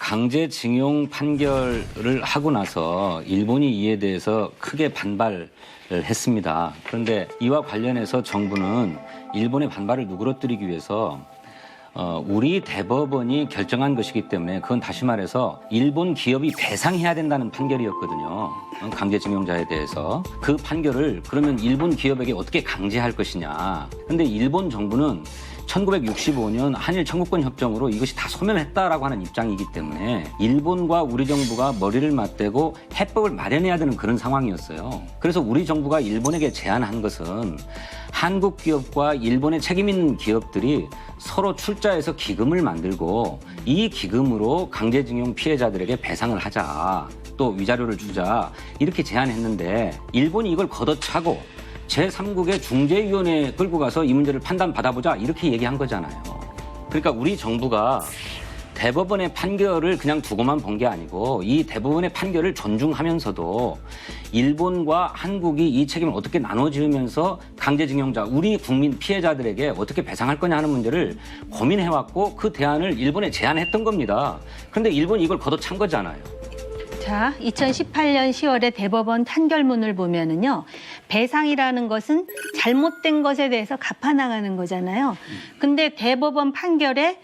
강제징용 판결을 하고 나서 일본이 이에 대해서 크게 반발을 했습니다. 그런데 이와 관련해서 정부는 일본의 반발을 누그러뜨리기 위해서 우리 대법원이 결정한 것이기 때문에 그건 다시 말해서 일본 기업이 배상해야 된다는 판결이었거든요. 강제징용자에 대해서. 그 판결을 그러면 일본 기업에게 어떻게 강제할 것이냐. 그런데 일본 정부는 1965년 한일 청구권 협정으로 이것이 다 소멸했다라고 하는 입장이기 때문에 일본과 우리 정부가 머리를 맞대고 해법을 마련해야 되는 그런 상황이었어요. 그래서 우리 정부가 일본에게 제안한 것은 한국 기업과 일본의 책임 있는 기업들이 서로 출자해서 기금을 만들고 이 기금으로 강제징용 피해자들에게 배상을 하자. 또 위자료를 주자. 이렇게 제안했는데 일본이 이걸 걷어차고 제3국의 중재위원회에 끌고 가서 이 문제를 판단받아보자 이렇게 얘기한 거잖아요. 그러니까 우리 정부가 대법원의 판결을 그냥 두고만 본 게 아니고 이 대법원의 판결을 존중하면서도 일본과 한국이 이 책임을 어떻게 나눠지으면서 강제징용자, 우리 국민 피해자들에게 어떻게 배상할 거냐 하는 문제를 고민해왔고 그 대안을 일본에 제안했던 겁니다. 그런데 일본이 이걸 걷어찬 거잖아요. 자, 2018년 10월에 대법원 판결문을 보면은요, 배상이라는 것은 잘못된 것에 대해서 갚아나가는 거잖아요. 근데 대법원 판결에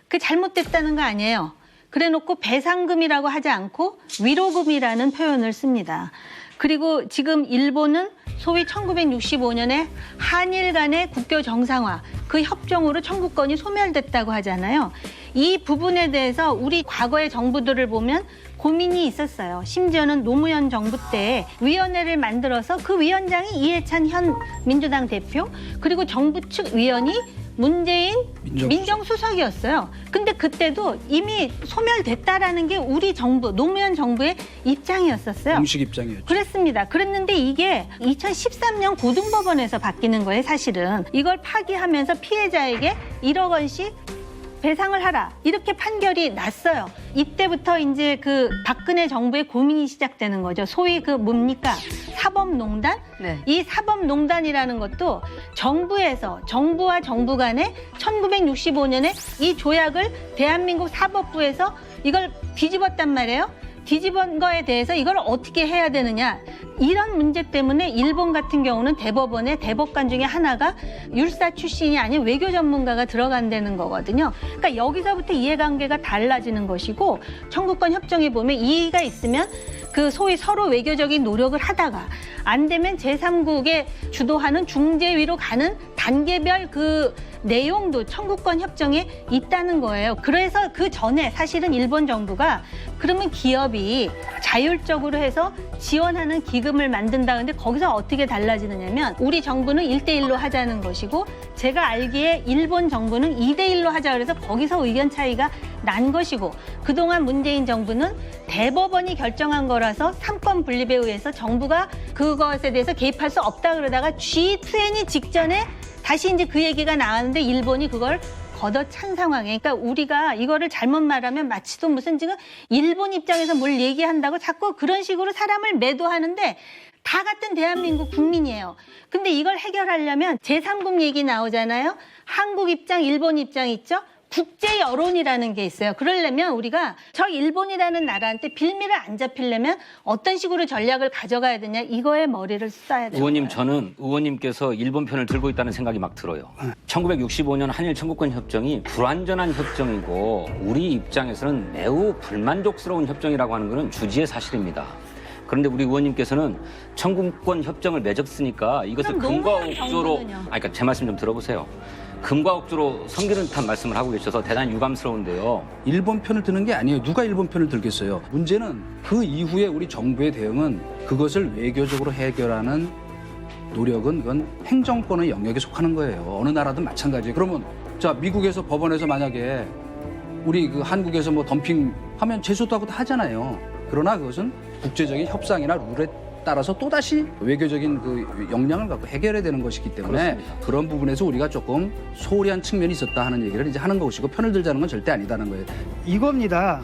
그 잘못됐다는 거 아니에요. 그래 놓고 배상금이라고 하지 않고 위로금이라는 표현을 씁니다. 그리고 지금 일본은 소위 1965년에 한일 간의 국교 정상화, 그 협정으로 청구권이 소멸됐다고 하잖아요. 이 부분에 대해서 우리 과거의 정부들을 보면 고민이 있었어요. 심지어는 노무현 정부 때 위원회를 만들어서 그 위원장이 이해찬 현 민주당 대표, 그리고 정부 측 위원이 문재인 민정수석이었어요. 근데 그때도 이미 소멸됐다라는 게 우리 정부, 노무현 정부의 입장이었었어요. 공식 입장이었죠. 그랬습니다. 그랬는데 이게 2013년 고등법원에서 바뀌는 거예요, 사실은. 이걸 파기하면서 피해자에게 1억 원씩 배상을 하라. 이렇게 판결이 났어요. 이때부터 이제 그 박근혜 정부의 고민이 시작되는 거죠. 소위 그 뭡니까? 사법농단? 네. 이 사법농단이라는 것도 정부에서 정부와 정부 간에 1965년에 이 조약을 대한민국 사법부에서 이걸 뒤집었단 말이에요. 뒤집은 거에 대해서 이걸 어떻게 해야 되느냐. 이런 문제 때문에 일본 같은 경우는 대법원에 대법관 중에 하나가 율사 출신이 아닌 외교 전문가가 들어간다는 거거든요. 그러니까 여기서부터 이해관계가 달라지는 것이고, 청구권 협정에 보면 이의가 있으면 그 소위 서로 외교적인 노력을 하다가 안 되면 제3국에 주도하는 중재위로 가는 단계별 그 내용도 청구권 협정에 있다는 거예요. 그래서 그 전에 사실은 일본 정부가 그러면 기업이 자율적으로 해서 지원하는 기금을 만든다. 근데 거기서 어떻게 달라지느냐면 우리 정부는 1대1로 하자는 것이고, 제가 알기에 일본 정부는 2대1로 하자 그래서 거기서 의견 차이가 난 것이고, 그동안 문재인 정부는 대법원이 결정한 거라서 삼권 분립에 의해서 정부가 그것에 대해서 개입할 수 없다 그러다가 G20 직전에 다시 이제 그 얘기가 나왔는데 일본이 그걸 걷어찬 상황에, 그러니까 우리가 이거를 잘못 말하면 마치도 무슨 지금 일본 입장에서 뭘 얘기한다고 자꾸 그런 식으로 사람을 매도하는데 다 같은 대한민국 국민이에요. 근데 이걸 해결하려면 제3국 얘기 나오잖아요. 한국 입장, 일본 입장 있죠? 국제 여론이라는 게 있어요. 그러려면 우리가 저 일본이라는 나라한테 빌미를 안 잡히려면 어떤 식으로 전략을 가져가야 되냐, 이거에 머리를 써야 돼요. 의원님, 저는 의원님께서 일본 편을 들고 있다는 생각이 막 들어요. 1965년 한일 청구권 협정이 불완전한 협정이고 우리 입장에서는 매우 불만족스러운 협정이라고 하는 것은 주지의 사실입니다. 그런데 우리 의원님께서는 청구권 협정을 맺었으니까 이것을 금과 옥조로, 그러니까 제 말씀 좀 들어보세요. 금과 옥조로 섬기는 듯한 말씀을 하고 계셔서 대단히 유감스러운데요. 일본 편을 드는 게 아니에요. 누가 일본 편을 들겠어요. 문제는 그 이후에 우리 정부의 대응은 그것을 외교적으로 해결하는 노력은 그건 행정권의 영역에 속하는 거예요. 어느 나라든 마찬가지예요. 그러면 자, 미국에서 법원에서 만약에 우리 그 한국에서 뭐 덤핑하면 제소도 하고 다 하잖아요. 그러나 그것은 국제적인 협상이나 룰에 따라서 또다시 외교적인 그 역량을 갖고 해결해야 되는 것이기 때문에 그렇습니다. 그런 부분에서 우리가 조금 소홀한 측면이 있었다 하는 얘기를 이제 하는 것이고, 편을 들자는 건 절대 아니다는 거예요. 이겁니다.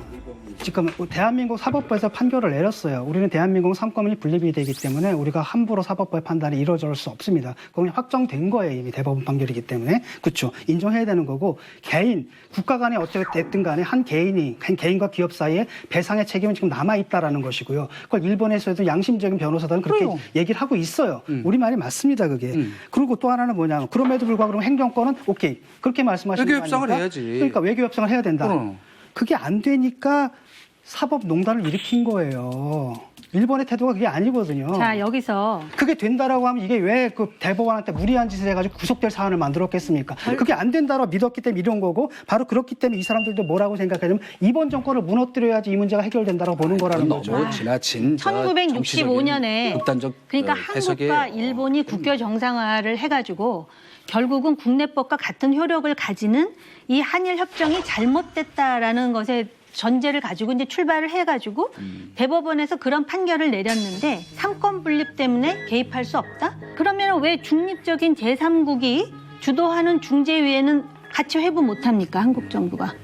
지금 대한민국 사법부에서 판결을 내렸어요. 우리는 대한민국 상권이 분립이 되기 때문에 우리가 함부로 사법부의 판단이 이루어질 수 없습니다. 그건 확정된 거예요. 이미 대법원 판결이기 때문에. 그렇죠. 인정해야 되는 거고 개인, 국가 간에 어떻게 됐든 간에 한 개인과 기업 사이에 배상의 책임은 지금 남아있다라는 것이고요. 그걸 일본에서도 양심적인 변호사들은 그렇게 얘기를 하고 있어요. 우리 말이 맞습니다. 그게. 그리고 또 하나는 뭐냐면 그럼에도 불구하고 그럼 행정권은 오케이. 그렇게 말씀하시는 거 아닙니까? 외교협상을 해야지. 그러니까 외교협상을 해야 된다. 그게 안 되니까 사법농단을 일으킨 거예요. 일본의 태도가 그게 아니거든요. 자, 여기서 그게 된다라고 하면 이게 왜 그 대법원한테 무리한 짓을 해가지고 구속될 사안을 만들었겠습니까? 그게 안 된다라고 믿었기 때문에 이런 거고 바로 그렇기 때문에 이 사람들도 뭐라고 생각하냐면 이번 정권을 무너뜨려야지 이 문제가 해결된다라고 보는 거라는 거죠. 너무 지나친 1965년에 극단적 그러니까 해석에 한국과 일본이 국교 정상화를 해가지고 결국은 국내법과 같은 효력을 가지는 이 한일 협정이 잘못됐다라는 것에 전제를 가지고 이제 출발을 해가지고 대법원에서 그런 판결을 내렸는데 상권 분립 때문에 개입할 수 없다? 그러면 왜 중립적인 제3국이 주도하는 중재위에는 같이 회부 못합니까? 한국 정부가.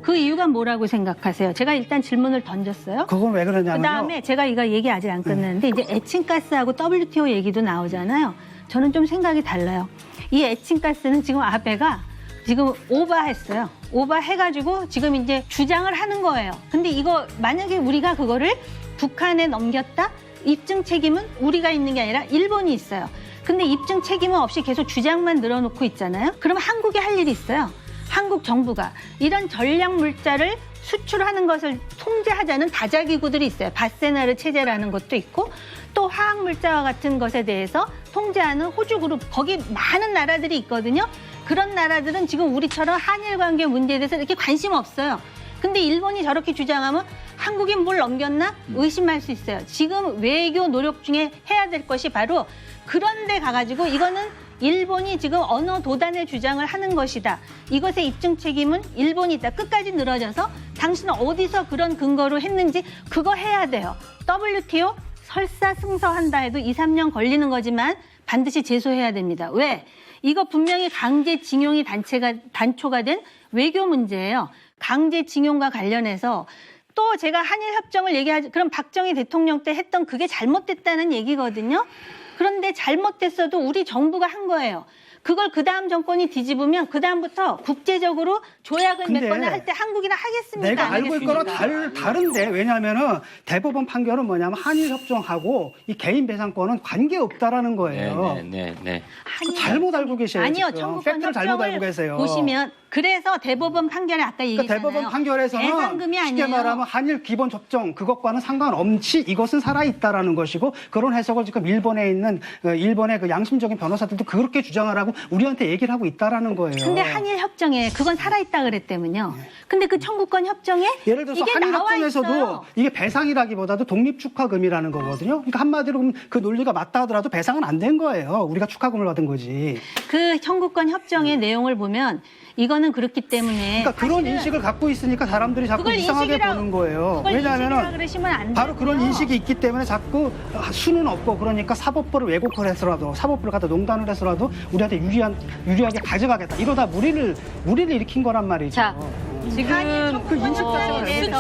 그 이유가 뭐라고 생각하세요? 제가 일단 질문을 던졌어요. 그건 왜 그러냐면요. 그다음에 제가 이거 얘기 아직 안 끝났는데 이제 에칭가스하고 WTO 얘기도 나오잖아요. 저는 좀 생각이 달라요. 이 에칭가스는 지금 아베가 지금 오버했어요. 오버해가지고 지금 이제 주장을 하는 거예요. 근데 이거 만약에 우리가 그거를 북한에 넘겼다? 입증 책임은 우리가 있는 게 아니라 일본이 있어요. 근데 입증 책임은 없이 계속 주장만 늘어놓고 있잖아요. 그럼 한국이 할 일이 있어요. 한국 정부가 이런 전략 물자를 수출하는 것을 통제하자는 다자기구들이 있어요. 바세나르 체제라는 것도 있고 또 화학 물자와 같은 것에 대해서 통제하는 호주 그룹 거기 많은 나라들이 있거든요. 그런 나라들은 지금 우리처럼 한일 관계 문제에 대해서 이렇게 관심 없어요. 근데 일본이 저렇게 주장하면 한국이 뭘 넘겼나 의심할 수 있어요. 지금 외교 노력 중에 해야 될 것이 바로 그런 데 가가지고 이거는 일본이 지금 언어 도단의 주장을 하는 것이다. 이것의 입증 책임은 일본이 있다. 끝까지 늘어져서 당신은 어디서 그런 근거로 했는지 그거 해야 돼요. WTO 설사승서한다 해도 2, 3년 걸리는 거지만 반드시 제소해야 됩니다. 왜? 이거 분명히 강제징용이 단초가 된 외교 문제예요. 강제징용과 관련해서 또 제가 한일협정을 얘기하지 그럼 박정희 대통령 때 했던 그게 잘못됐다는 얘기거든요. 그런데 잘못됐어도 우리 정부가 한 거예요. 그걸 그 다음 정권이 뒤집으면 그 다음부터 국제적으로 조약을 맺거나 할 때 한국이랑 하겠습니까? 내가 안 알고 있거나 하겠습니까? 다른데 왜냐하면은 대법원 판결은 뭐냐면 한일협정하고 이 개인 배상권은 관계 없다라는 거예요. 네. 잘못 알고 계세요. 아니요, 지금. 청구권 팩트를 잘못 알고 협정을 계세요. 보시면 그래서 대법원 판결에 아까 얘기했잖아요. 그러니까 대법원 판결에서는 배상금이 쉽게 아니에요. 말하면 한일 기본 접종 그것과는 상관없이 이것은 살아있다라는 것이고 그런 해석을 지금 일본에 있는 일본의 그 양심적인 변호사들도 그렇게 주장하라고 우리한테 얘기를 하고 있다라는 거예요. 근데 한일 협정에 그건 살아있다 그랬다면요. 근데 그 청구권 협정에 예를 들어서 이게 한일 나와 협정에서도 있어요. 이게 배상이라기보다도 독립축하금이라는 거거든요. 그러니까 한마디로 그 논리가 맞다 하더라도 배상은 안 된 거예요. 우리가 축하금을 받은 거지. 그 청구권 협정의 내용을 보면 이거는 그렇기 때문에 그러니까 그런 사실은 인식을 갖고 있으니까 사람들이 자꾸 그걸 이상하게 인식이라- 보는 거예요. 그걸 인식이라 왜냐하면 그러시면 안 바로 그런 되고요. 인식이 있기 때문에 자꾸 수는 없고 그러니까 사법부를 왜곡을 해서라도 사법부를 갖다 농단을 해서라도 우리한테 유리하게 가져가겠다. 이러다 무리를 일으킨 거란 말이죠. 자, 지금 그 인식 자체가 대해서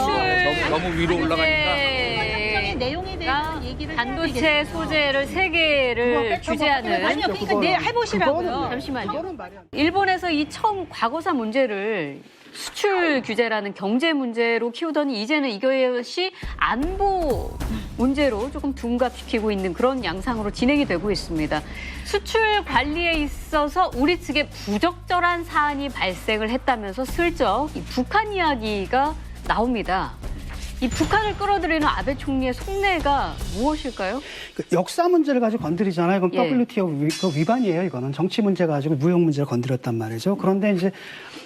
너무 위로 올라가니까 협정의 내용에 대해서 얘기를 해야 반도체 되겠어요. 소재를 세 개를 규제하는 아니요, 그러니까 내 해보시라고요. 잠시만요. 그거는 말이 안 돼. 일본에서 이 처음 과거사 문제를 수출 규제라는 경제 문제로 키우더니 이제는 이것이 안보 문제로 조금 둔갑시키고 있는 그런 양상으로 진행이 되고 있습니다. 수출 관리에 있어서 우리 측에 부적절한 사안이 발생을 했다면서 슬쩍 이 북한 이야기가 나옵니다. 이 북한을 끌어들이는 아베 총리의 속내가 무엇일까요? 그 역사 문제를 가지고 건드리잖아요. 그럼 예. WTO 위반이에요. 이거는 정치 문제 가지고 무역 문제를 건드렸단 말이죠. 그런데 이제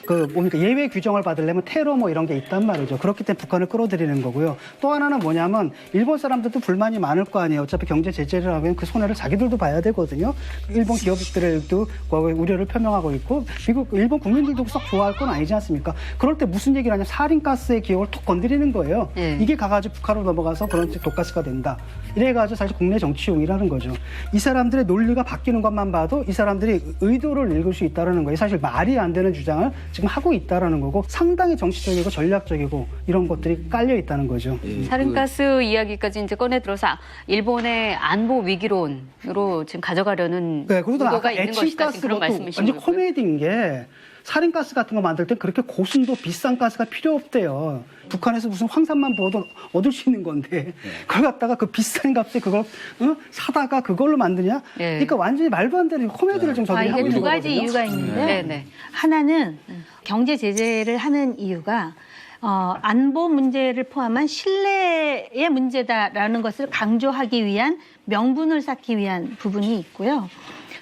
그 뭡니까 예외 규정을 받으려면 테러 뭐 이런 게 있단 말이죠. 그렇기 때문에 북한을 끌어들이는 거고요. 또 하나는 뭐냐면 일본 사람들도 불만이 많을 거 아니에요. 어차피 경제 제재를 하면 그 손해를 자기들도 봐야 되거든요. 일본 기업들도 우려를 표명하고 있고 일본 국민들도 썩 좋아할 건 아니지 않습니까? 그럴 때 무슨 얘기를 하냐면 사린가스의 기업을 톡 건드리는 거예요. 예. 이게 가가지고 북한으로 넘어가서 그런 독가스가 된다. 이래가지고 사실 국내 정치용이라는 거죠. 이 사람들의 논리가 바뀌는 것만 봐도 이 사람들이 의도를 읽을 수 있다는 거예요. 사실 말이 안 되는 주장을 지금 하고 있다라는 거고 상당히 정치적이고 전략적이고 이런 것들이 깔려 있다는 거죠. 예, 사른가스 이야기까지 이제 꺼내 들어서 일본의 안보 위기론으로 지금 가져가려는 네, 그리고 의도가 아까 있는 것이다. 지금 그런 에칭가스 말씀이신 완전 거고요. 코미디인 게 사린가스 같은 거 만들 때 그렇게 고순도 비싼 가스가 필요 없대요. 북한에서 무슨 황산만 부어도 얻을 수 있는 건데 그걸 갖다가 그 비싼 값에 그걸 사다가 그걸로 만드냐? 네. 그러니까 완전히 말도 안 되는 코미디를 좀 저들이 하고 이게 있는 두 가지 거거든요. 이유가 있는데 네, 네. 하나는 경제 제재를 하는 이유가 안보 문제를 포함한 신뢰의 문제다라는 것을 강조하기 위한 명분을 쌓기 위한 부분이 있고요.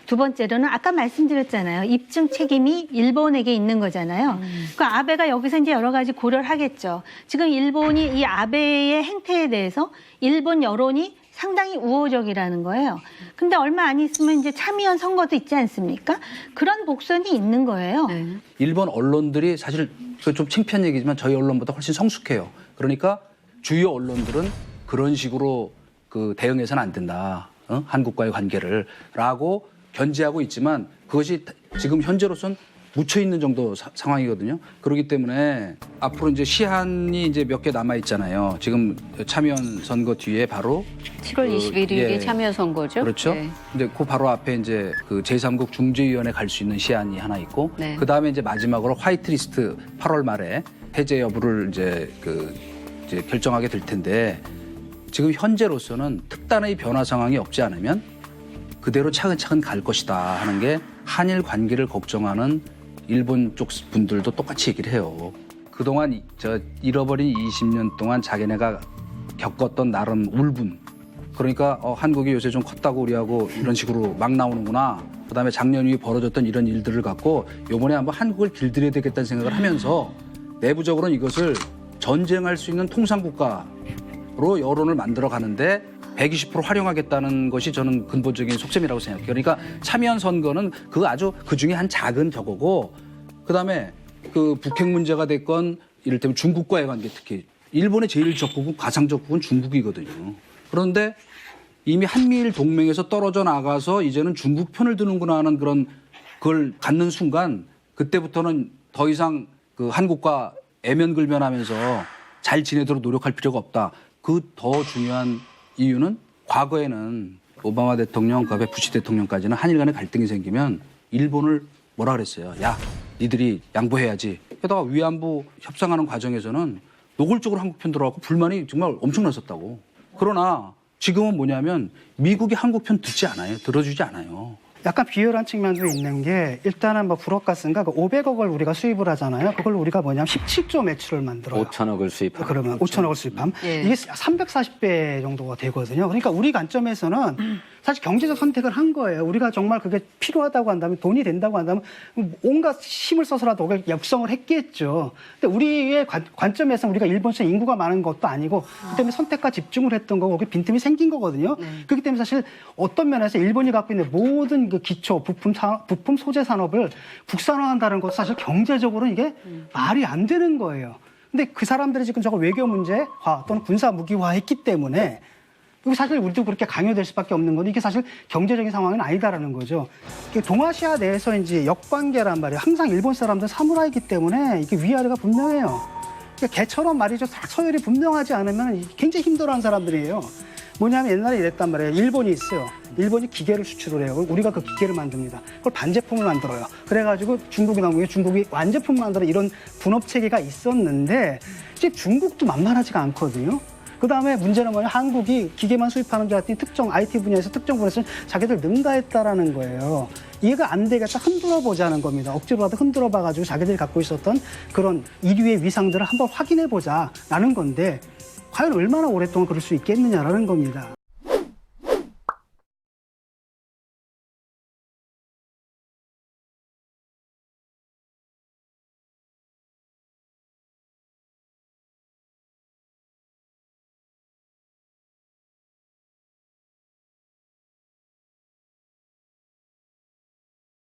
두 번째로는 아까 말씀드렸잖아요. 입증 책임이 일본에게 있는 거잖아요. 그러니까 아베가 여기서 이제 여러 가지 고려를 하겠죠. 지금 일본이 이 아베의 행태에 대해서 일본 여론이 상당히 우호적이라는 거예요. 근데 얼마 안 있으면 이제 참의원 선거도 있지 않습니까? 그런 복선이 있는 거예요. 네. 일본 언론들이 사실 좀 창피한 얘기지만 저희 언론보다 훨씬 성숙해요. 그러니까 주요 언론들은 그런 식으로 그 대응해서는 안 된다. 한국과의 관계를 라고 견제하고 있지만 그것이 지금 현재로선 묻혀 있는 정도 상황이거든요. 그렇기 때문에 앞으로 이제 시한이 이제 몇 개 남아 있잖아요. 지금 참여연 선거 뒤에 바로 7월 21일이 예. 참여 선거죠. 그렇죠. 네. 근데 그 바로 앞에 이제 그 제3국 중재위원회 갈 수 있는 시한이 하나 있고 네. 그 다음에 이제 마지막으로 화이트리스트 8월 말에 해제 여부를 이제 이제 결정하게 될 텐데 지금 현재로서는 특단의 변화 상황이 없지 않으면 그대로 차근차근 갈 것이다 하는 게 한일 관계를 걱정하는 일본 쪽 분들도 똑같이 얘기를 해요. 그동안 잃어버린 20년 동안 자기네가 겪었던 나름 울분. 그러니까 한국이 요새 좀 컸다고 우리하고 이런 식으로 막 나오는구나. 그다음에 작년 이후에 벌어졌던 이런 일들을 갖고 요번에 한번 한국을 길들여야 되겠다는 생각을 하면서 내부적으로는 이것을 전쟁할 수 있는 통상국가로 여론을 만들어 가는데 120% 활용하겠다는 것이 저는 근본적인 속셈이라고 생각해요. 그러니까 참여연 선거는 그 중에 한 작은 격어고 그다음에 그 북핵 문제가 됐건 이를테면 중국과의 관계 특히 일본의 제일 적국은 가상 적국은 중국이거든요. 그런데 이미 한미일 동맹에서 떨어져 나가서 이제는 중국 편을 드는구나 하는 그걸 갖는 순간 그때부터는 더 이상 그 한국과 애면글면하면서 잘 지내도록 노력할 필요가 없다. 그 더 중요한 이유는 과거에는 오바마 대통령, 그다음에 부시 대통령까지는 한일 간의 갈등이 생기면 일본을 뭐라 그랬어요. 야, 니들이 양보해야지. 게다가 위안부 협상하는 과정에서는 노골적으로 한국 편 들어가고 불만이 정말 엄청났었다고. 그러나 지금은 뭐냐면 미국이 한국 편 듣지 않아요. 들어주지 않아요. 약간 비열한 측면도 있는 게 일단은 뭐 불어가스인가 그 500억을 우리가 수입을 하잖아요. 그걸 우리가 뭐냐면 17조 매출을 만들어요. 5천억을 수입하고. 그러면 5천억을 수입함. 예. 이게 340배 정도가 되거든요. 그러니까 우리 관점에서는 사실 경제적 선택을 한 거예요. 우리가 정말 그게 필요하다고 한다면 돈이 된다고 한다면 온갖 힘을 써서라도 그걸 육성을 했겠죠. 근데 우리의 관점에서는 우리가 일본에서 인구가 많은 것도 아니고 그 때문에 선택과 집중을 했던 거고 그게 빈틈이 생긴 거거든요. 그렇기 때문에 사실 어떤 면에서 일본이 갖고 있는 모든 그 기초 부품 소재 산업을 국산화한다는 것은 사실 경제적으로 이게 말이 안 되는 거예요. 근데 그 사람들이 지금 저거 외교 문제화 또는 군사 무기화했기 때문에 이거 사실 우리도 그렇게 강요될 수밖에 없는 건데 이게 사실 경제적인 상황은 아니다라는 거죠. 동아시아 내에서 이제 역관계란 말이에요. 항상 일본 사람들은 사무라이기 때문에 이게 위아래가 분명해요. 그러니까 개처럼 말이죠. 서열이 분명하지 않으면 굉장히 힘들어하는 사람들이에요. 뭐냐면 옛날에 이랬단 말이에요. 일본이 있어요. 일본이 기계를 수출을 해요. 우리가 그 기계를 만듭니다. 그걸 반제품을 만들어요. 그래가지고 중국이 나오면 중국이 완제품을 만들어 이런 분업 체계가 있었는데 이제 중국도 만만하지가 않거든요. 그다음에 문제는 뭐냐 한국이 기계만 수입하는 줄 알았더니 특정 IT 분야에서 특정 분야에서 자기들 능가했다라는 거예요. 이해가 안 되겠다 흔들어 보자는 겁니다. 억지로라도 흔들어 봐가지고 자기들이 갖고 있었던 그런 인류의 위상들을 한번 확인해 보자라는 건데 과연 얼마나 오랫동안 그럴 수 있겠느냐라는 겁니다.